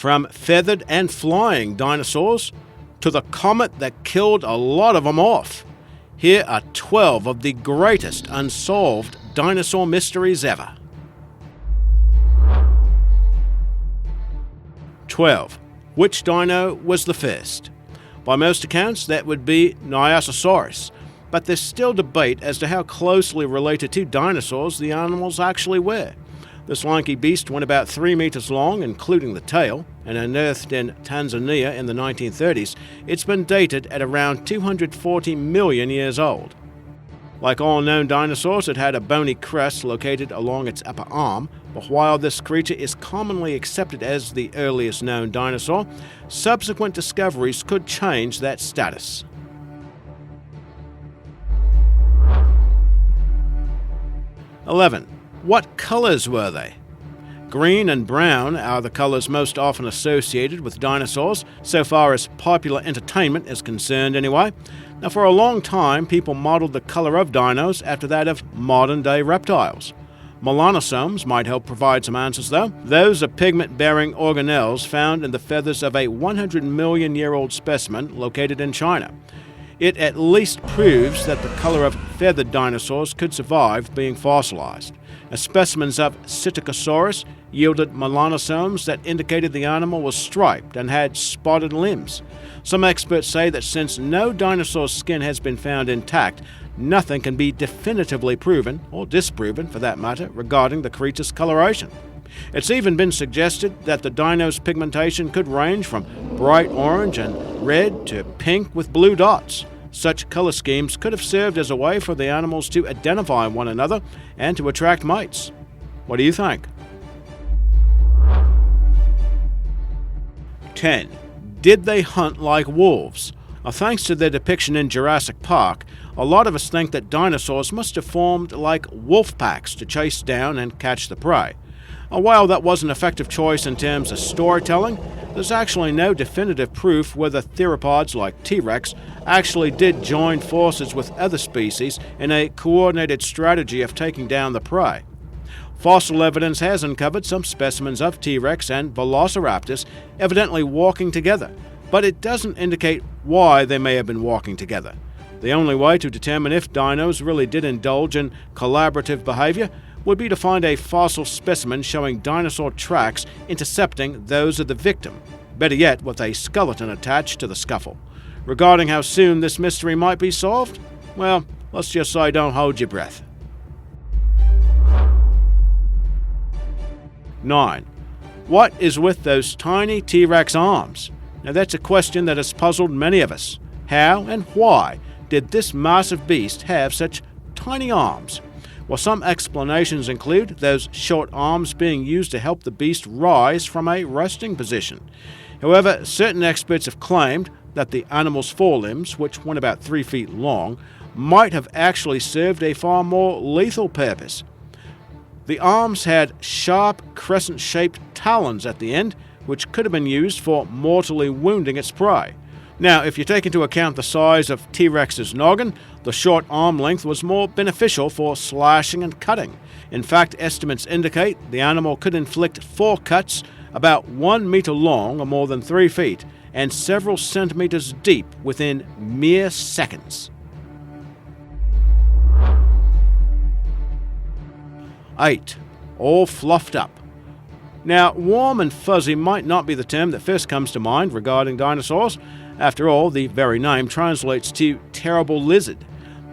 From feathered and flying dinosaurs to the comet that killed a lot of them off. Here are 12 of the greatest unsolved dinosaur mysteries ever. 12. Which dino was the first? By most accounts, that would be Nyasasaurus, but there's still debate as to how closely related to dinosaurs the animals actually were. This lanky beast went about 3 meters long, including the tail, and unearthed in Tanzania in the 1930s. It's been dated at around 240 million years old. Like all known dinosaurs, it had a bony crest located along its upper arm, but while this creature is commonly accepted as the earliest known dinosaur, subsequent discoveries could change that status. 11. What colors were they? Green and brown are the colors most often associated with dinosaurs, so far as popular entertainment is concerned anyway. Now, for a long time, people modeled the color of dinos after that of modern-day reptiles. Melanosomes might help provide some answers, though. Those are pigment-bearing organelles found in the feathers of a 100-million-year-old specimen located in China. It at least proves that the color of feathered dinosaurs could survive being fossilized. Specimens of Psittacosaurus yielded melanosomes that indicated the animal was striped and had spotted limbs. Some experts say that since no dinosaur's skin has been found intact, nothing can be definitively proven, or disproven for that matter, regarding the creature's coloration. It's even been suggested that the dino's pigmentation could range from bright orange and red to pink with blue dots. Such color schemes could have served as a way for the animals to identify one another and to attract mates. What do you think? 10. Did they hunt like wolves? Thanks to their depiction in Jurassic Park, a lot of us think that dinosaurs must have formed like wolf packs to chase down and catch the prey. While that was an effective choice in terms of storytelling, there's actually no definitive proof whether theropods like T-Rex actually did join forces with other species in a coordinated strategy of taking down the prey. Fossil evidence has uncovered some specimens of T-Rex and velociraptors evidently walking together, but it doesn't indicate why they may have been walking together. The only way to determine if dinos really did indulge in collaborative behavior would be to find a fossil specimen showing dinosaur tracks intercepting those of the victim, better yet with a skeleton attached to the scuffle. Regarding how soon this mystery might be solved, well, let's just say don't hold your breath. 9. What is with those tiny T-Rex arms? Now that's a question that has puzzled many of us. How and why did this massive beast have such tiny arms? Well, some explanations include those short arms being used to help the beast rise from a resting position. However, certain experts have claimed that the animal's forelimbs, which went about 3 feet long, might have actually served a far more lethal purpose. The arms had sharp, crescent-shaped talons at the end, which could have been used for mortally wounding its prey. Now, if you take into account the size of T-Rex's noggin, the short arm length was more beneficial for slashing and cutting. In fact, estimates indicate the animal could inflict 4 cuts about 1 meter long or more than 3 feet, and several centimeters deep within mere seconds. 8. All fluffed up. Now, warm and fuzzy might not be the term that first comes to mind regarding dinosaurs. After all, the very name translates to terrible lizard.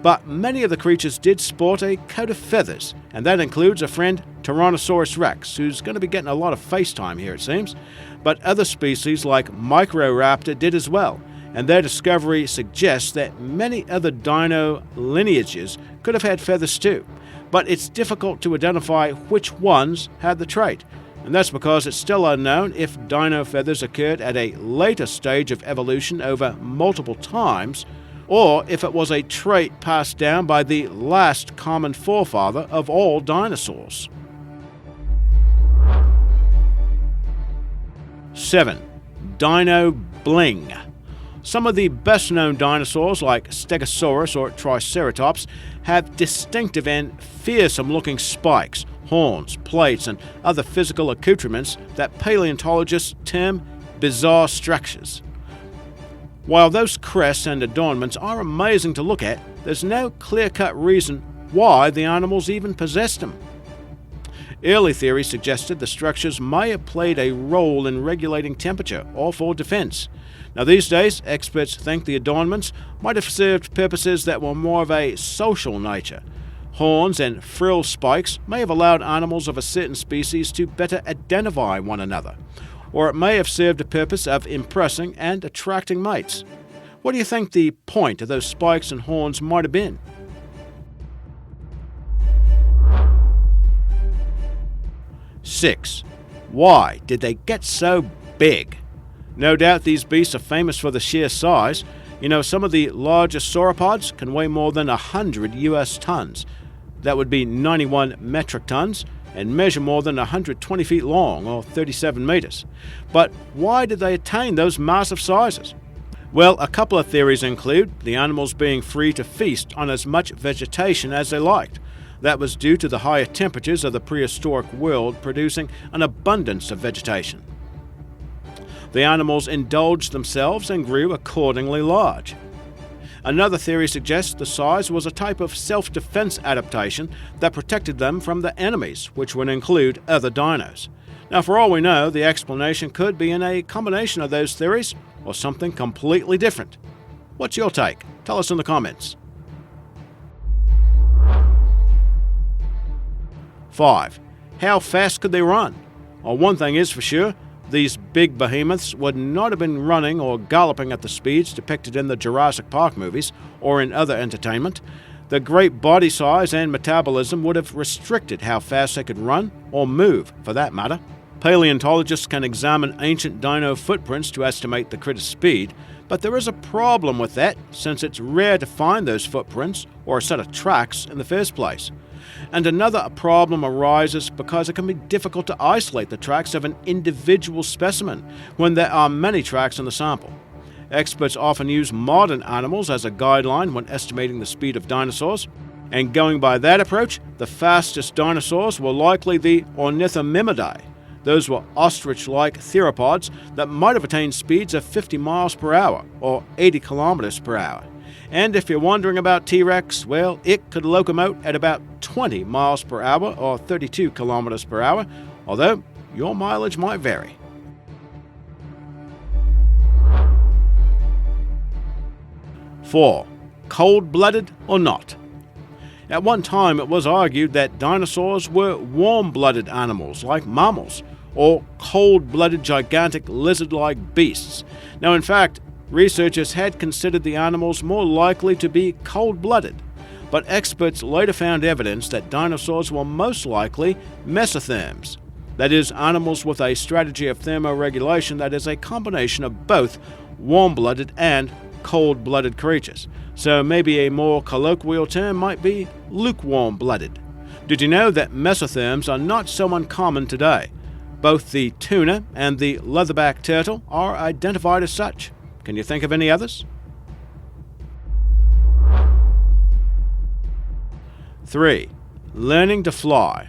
But many of the creatures did sport a coat of feathers, and that includes a friend Tyrannosaurus rex, who's going to be getting a lot of face time here, it seems. But other species like Microraptor did as well, and their discovery suggests that many other dino lineages could have had feathers too. But it's difficult to identify which ones had the trait. And that's because it's still unknown if dino feathers occurred at a later stage of evolution over multiple times, or if it was a trait passed down by the last common forefather of all dinosaurs. 7. Dino BLING. Some of the best-known dinosaurs, like Stegosaurus or Triceratops, have distinctive and fearsome-looking spikes, horns, plates, and other physical accoutrements that paleontologists term bizarre structures. While those crests and adornments are amazing to look at, there's no clear-cut reason why the animals even possessed them. Early theories suggested the structures may have played a role in regulating temperature or for defense. Now these days, experts think the adornments might have served purposes that were more of a social nature. Horns and frill spikes may have allowed animals of a certain species to better identify one another, or it may have served a purpose of impressing and attracting mates. What do you think the point of those spikes and horns might have been? Six. Why did they get so big? No doubt these beasts are famous for the sheer size. You know, some of the largest sauropods can weigh more than 100 US tons. That would be 91 metric tons, and measure more than 120 feet long, or 37 meters. But why did they attain those massive sizes? Well, a couple of theories include the animals being free to feast on as much vegetation as they liked. That was due to the higher temperatures of the prehistoric world producing an abundance of vegetation. The animals indulged themselves and grew accordingly large. Another theory suggests the size was a type of self-defense adaptation that protected them from the enemies, which would include other dinos. Now, for all we know, the explanation could be in a combination of those theories or something completely different. What's your take? Tell us in the comments. 5. How fast could they run? Well, one thing is for sure, these big behemoths would not have been running or galloping at the speeds depicted in the Jurassic Park movies or in other entertainment. The great body size and metabolism would have restricted how fast they could run or move, for that matter. Paleontologists can examine ancient dino footprints to estimate the critter's speed, but there is a problem with that since it's rare to find those footprints or a set of tracks in the first place. And another problem arises because it can be difficult to isolate the tracks of an individual specimen when there are many tracks in the sample. Experts often use modern animals as a guideline when estimating the speed of dinosaurs, and going by that approach, the fastest dinosaurs were likely the Ornithomimidae. Those were ostrich-like theropods that might have attained speeds of 50 miles per hour or 80 kilometers per hour. And if you're wondering about T-Rex, well, it could locomote at about 20 miles per hour or 32 kilometers per hour, although your mileage might vary. 4. Cold-blooded or not? At one time, it was argued that dinosaurs were warm-blooded animals like mammals, or cold-blooded gigantic lizard-like beasts. Now, in fact, researchers had considered the animals more likely to be cold-blooded, but experts later found evidence that dinosaurs were most likely mesotherms. That is, animals with a strategy of thermoregulation that is a combination of both warm-blooded and cold-blooded creatures. So maybe a more colloquial term might be lukewarm-blooded. Did you know that mesotherms are not so uncommon today? Both the tuna and the leatherback turtle are identified as such. Can you think of any others? 3. Learning to fly.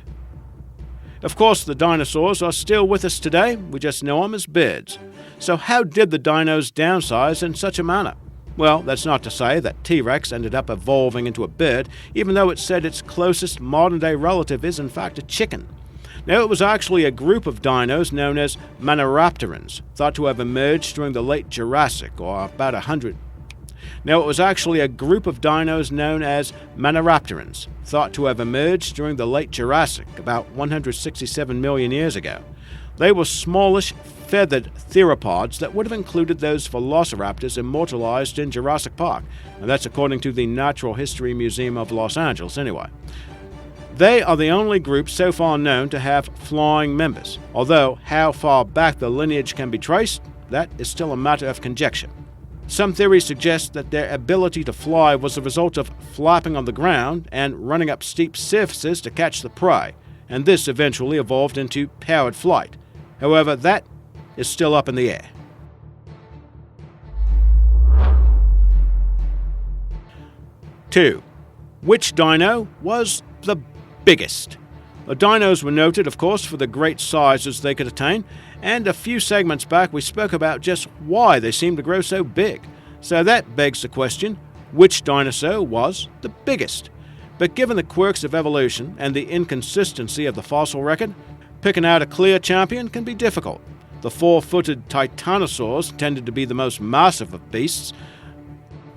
Of course, the dinosaurs are still with us today, we just know them as birds. So how did the dinos downsize in such a manner? Well, that's not to say that T-Rex ended up evolving into a bird, even though it's said its closest modern-day relative is in fact a chicken. Now, it was actually a group of dinos known as Maniraptorans, thought to have emerged during the late Jurassic, or about 100. Now, it was actually a group of dinos known as Maniraptorans, thought to have emerged during the late Jurassic, about 167 million years ago. They were smallish, feathered theropods that would have included those velociraptors immortalized in Jurassic Park, and that's according to the Natural History Museum of Los Angeles anyway. They are the only group so far known to have flying members, although how far back the lineage can be traced, that is still a matter of conjecture. Some theories suggest that their ability to fly was the result of flapping on the ground and running up steep surfaces to catch the prey, and this eventually evolved into powered flight. However, that is still up in the air. 2. Which dino was the biggest? The dinos were noted, of course, for the great sizes they could attain, and a few segments back we spoke about just why they seemed to grow so big. So that begs the question, which dinosaur was the biggest? But given the quirks of evolution and the inconsistency of the fossil record, picking out a clear champion can be difficult. The four-footed titanosaurs tended to be the most massive of beasts.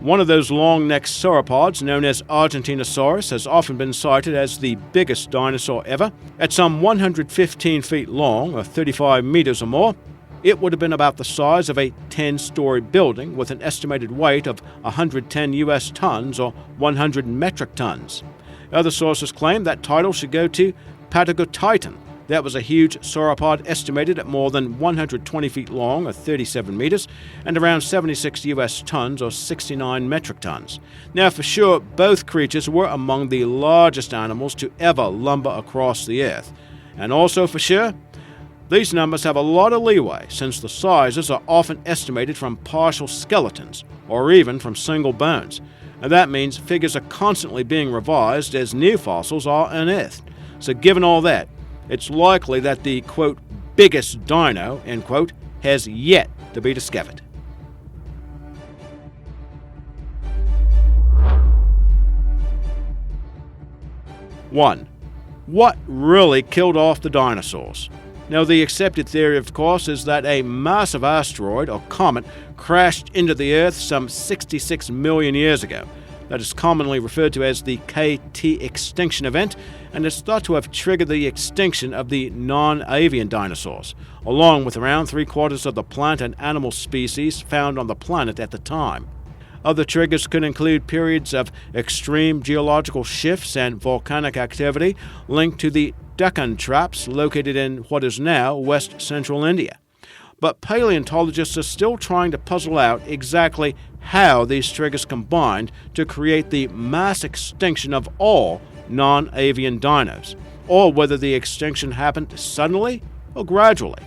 One of those long-necked sauropods, known as Argentinosaurus, has often been cited as the biggest dinosaur ever. At some 115 feet long, or 35 meters or more, it would have been about the size of a 10-story building with an estimated weight of 110 US tons or 100 metric tons. Other sources claim that title should go to Patagotitan. That was a huge sauropod estimated at more than 120 feet long, or 37 meters, and around 76 US tons, or 69 metric tons. Now, for sure, both creatures were among the largest animals to ever lumber across the Earth. And also for sure, these numbers have a lot of leeway, since the sizes are often estimated from partial skeletons, or even from single bones. And that means figures are constantly being revised as new fossils are unearthed. So given all that, it's likely that the, quote, biggest dino, end quote, has yet to be discovered. One, what really killed off the dinosaurs? Now, the accepted theory, of course, is that a massive asteroid or comet crashed into the Earth some 66 million years ago. That is commonly referred to as the KT extinction event, and is thought to have triggered the extinction of the non-avian dinosaurs, along with around 3/4 of the plant and animal species found on the planet at the time. Other triggers could include periods of extreme geological shifts and volcanic activity linked to the Deccan Traps located in what is now west-central India. But paleontologists are still trying to puzzle out exactly how these triggers combined to create the mass extinction of all non-avian dinos, or whether the extinction happened suddenly or gradually.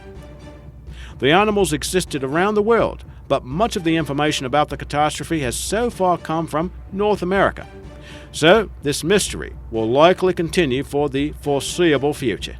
The animals existed around the world, but much of the information about the catastrophe has so far come from North America. So, this mystery will likely continue for the foreseeable future.